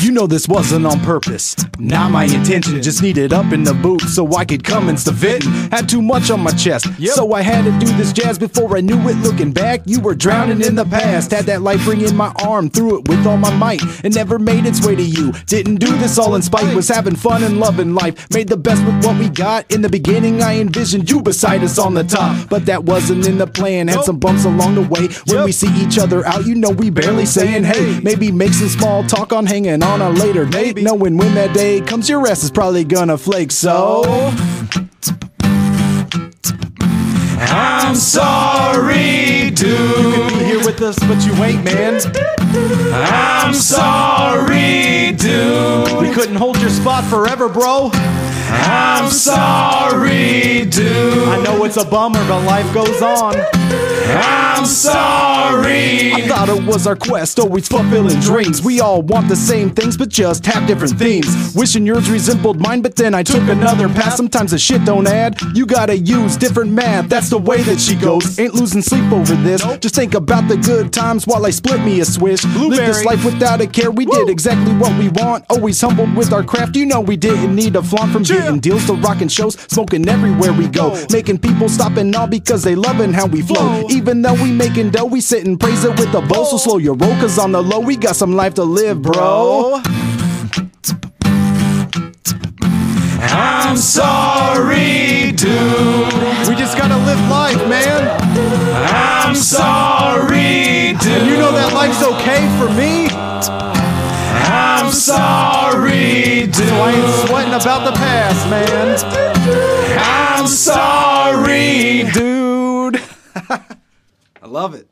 You know this wasn't on purpose, not my intention. Just needed up in the booth so I could come and venting. Had too much on my chest, so I had to do this jazz. Before I knew it, looking back, you were drowning in the past. Had that life ring in my arm, threw it with all my might. It never made its way to you, didn't do this all in spite. Was having fun and loving life, made the best with what we got. In the beginning I envisioned you beside us on the top, but that wasn't in the plan. Had some bumps along the way. When we see each other out, you know we barely saying hey. Maybe make some small talk on hanging on a later date, knowing when that day comes your ass is probably gonna flake. So I'm sorry, dude. You could be here with us, but you ain't, man. I'm sorry, dude. We couldn't hold your spot forever, bro. I'm sorry, dude. I know it's a bummer, but life goes on. I'm sorry. I thought it was our quest, always fulfilling dreams. We all want the same things, but just have different themes. Wishing yours resembled mine, but then I took another path. Sometimes the shit don't add, you gotta use different math. That's the way that she goes. Ain't losing sleep over this. Just think about the good times while I split me a swish. Live this life without a care, we did exactly what we want. Always humbled with our craft, you know we didn't need a flaunt. From getting deals to rocking shows, smoking everywhere we go, making people stop and all because they loving how we flow. Even though we making dough, we sit and praise it with a bow. So slow your roll, cause on the low we got some life to live, bro. I'm sorry, dude. We just gotta live life, man. I'm sorry, dude. And you know that life's okay for me. I'm sorry, dude. So I ain't sweating about the past, man. I'm sorry, dude. I love it.